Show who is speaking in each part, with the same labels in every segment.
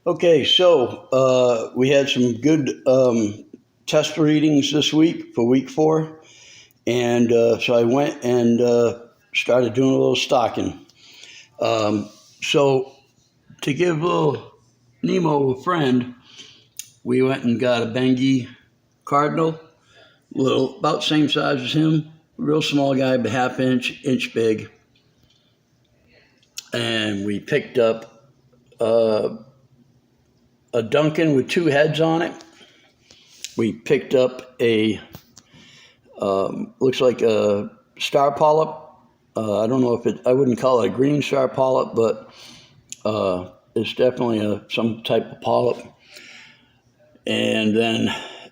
Speaker 1: Okay, so we had some good test readings this week for week 4, and so I went and started doing a little stocking. So to give little Nemo a friend, we went and got a Bengi cardinal, little about the same size as him, real small guy, but half inch big, and we picked up a Duncan with 2 heads on it. We picked up a looks like a star polyp. I don't know if I wouldn't call it a green star polyp, but it's definitely some type of polyp. And then,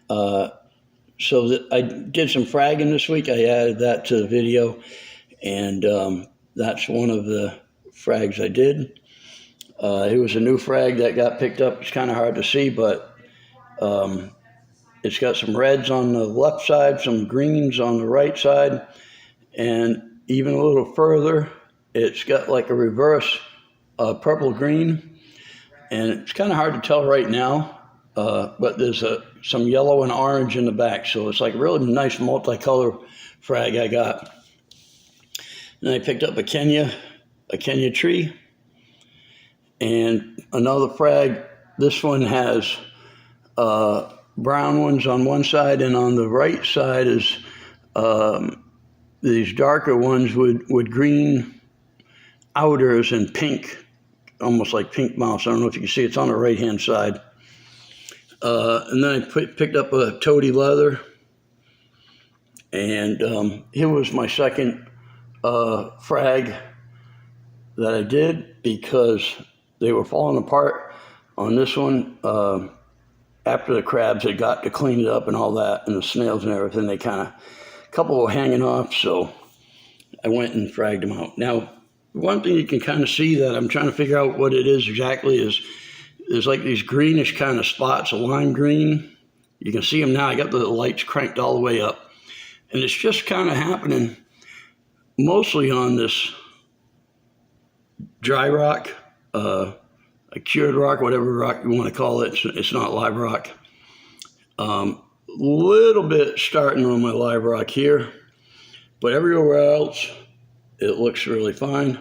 Speaker 1: so that I did some fragging this week. I added that to the video, and that's one of the frags I did. It was a new frag that got picked up. It's kind of hard to see, but it's got some reds on the left side, some greens on the right side, and even a little further, it's got like a reverse purple-green, and it's kind of hard to tell right now, but there's some yellow and orange in the back, so it's like a really nice multicolor frag I got. And I picked up a Kenya tree, and another frag. This one has brown ones on one side, and on the right side is these darker ones with green outers and pink, almost like pink mouse. I don't know if you can see, it's on the right hand side. And then I picked up a toady leather, and here was my second frag that I did, because they were falling apart on this one. After the crabs had got to clean it up and all that, and the snails and everything, they kind of, a couple were hanging off, so I went and fragged them out. Now, one thing you can kind of see that I'm trying to figure out what it is exactly is there's like these greenish kind of spots, a lime green. You can see them now. I got the lights cranked all the way up, and it's just kind of happening mostly on this dry rock, a cured rock, whatever rock you want to call it. It's not live rock. Little bit starting on my live rock here, but everywhere else it looks really fine.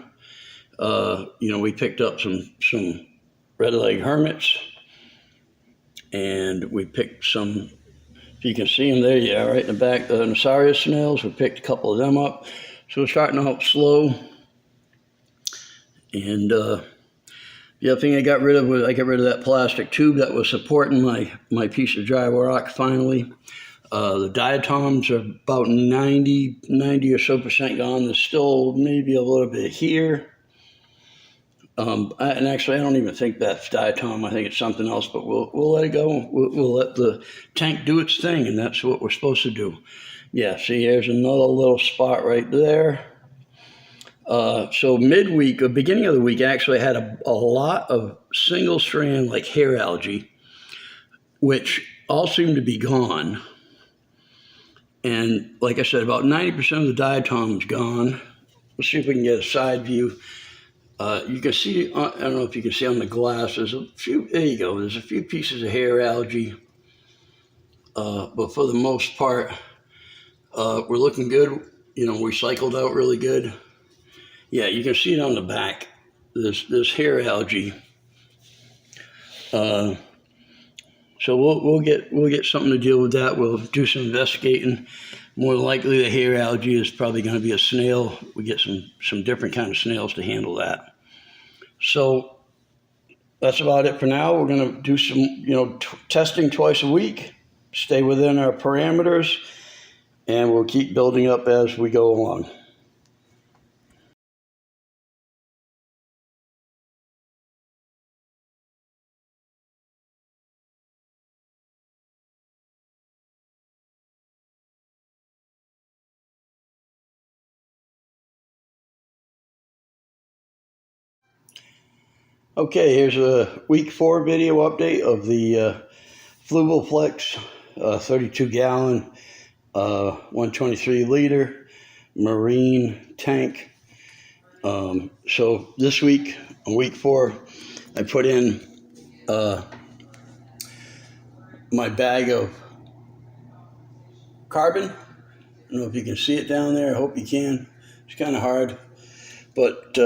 Speaker 1: We picked up some red leg hermits, and we picked some, if you can see them there, yeah, right in the back, the Nasarius snails. We picked a couple of them up. So we're starting out slow. And the other thing I got rid of was that plastic tube that was supporting my piece of dry rock finally. The diatoms are about 90 or so % gone. There's still maybe a little bit here. And actually, I don't even think that's diatom. I think it's something else, but we'll let it go. We'll let the tank do its thing, and that's what we're supposed to do. Yeah, see, here's another little spot right there. So midweek, or beginning of the week, actually had a lot of single strand like hair algae, which all seem to be gone. And like I said, about 90% of the diatom is gone. Let's see if we can get a side view. You can see, I don't know if you can see on the glass, there's a few, there you go, there's a few pieces of hair algae. But for the most part, we're looking good. We cycled out really good. Yeah, you can see it on the back. This hair algae. So we'll get something to deal with that. We'll do some investigating. More than likely, the hair algae is probably going to be a snail. We get some different kind of snails to handle that. So that's about it for now. We're going to do some testing twice a week. Stay within our parameters, and we'll keep building up as we go along. Okay, here's a week 4 video update of the Fluval Flex 32 gallon, 123 liter marine tank. So this week, on week 4, I put in my bag of carbon. I don't know if you can see it down there. I hope you can. It's kind of hard. But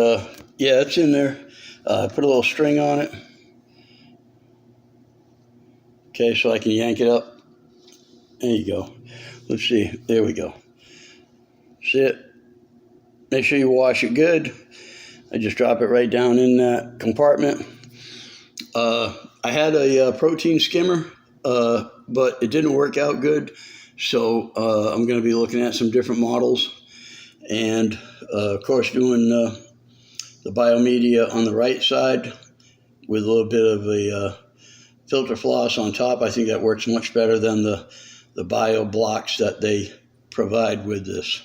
Speaker 1: yeah, it's in there. Put a little string on it. Okay, so I can yank it up. There you go. Let's see. There we go. See it? Make sure you wash it good. I just drop it right down in that compartment. I had a protein skimmer, but it didn't work out good. So I'm going to be looking at some different models. And of course doing the biomedia on the right side with a little bit of a filter floss on top. I think that works much better than the bio blocks that they provide with this.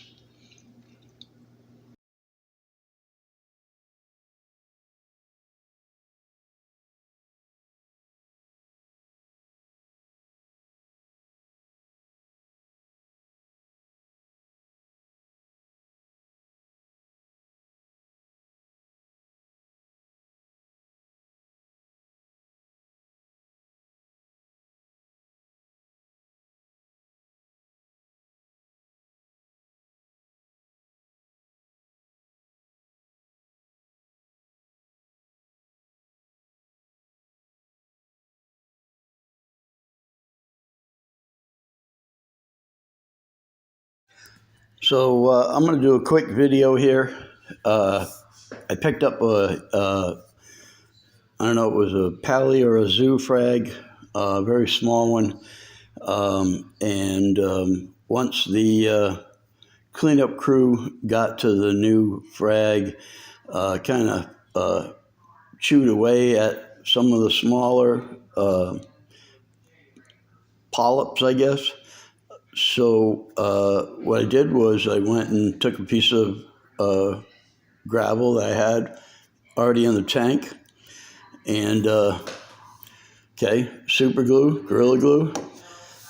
Speaker 1: So I'm going to do a quick video here. I picked up I don't know, it was a Pally or a Zoo frag, a very small one. Once the cleanup crew got to the new frag, kind of chewed away at some of the smaller polyps, I guess. So what I did was I went and took a piece of gravel that I had already in the tank, and super glue, Gorilla Glue.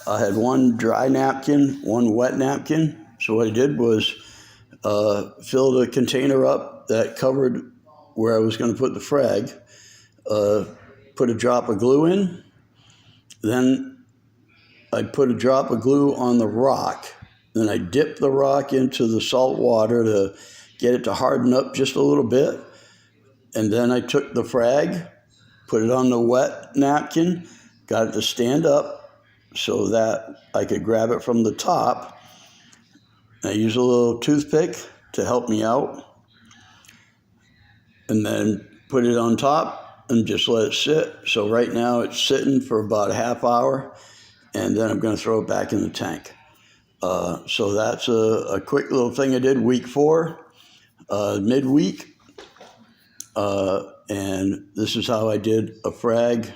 Speaker 1: I had one dry napkin, one wet napkin. So what I did was fill the container up that covered where I was going to put the frag, put a drop of glue in, then I put a drop of glue on the rock, then I dipped the rock into the salt water to get it to harden up just a little bit, and then I took the frag, put it on the wet napkin, got it to stand up so that I could grab it from the top. I used a little toothpick to help me out, and then put it on top and just let it sit. So right now it's sitting for about a half hour, and then I'm going to throw it back in the tank. So that's a quick little thing I did week 4, midweek. And this is how I did a frag.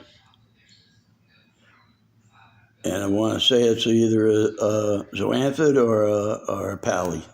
Speaker 1: And I want to say it's either a zoanthid or a pally.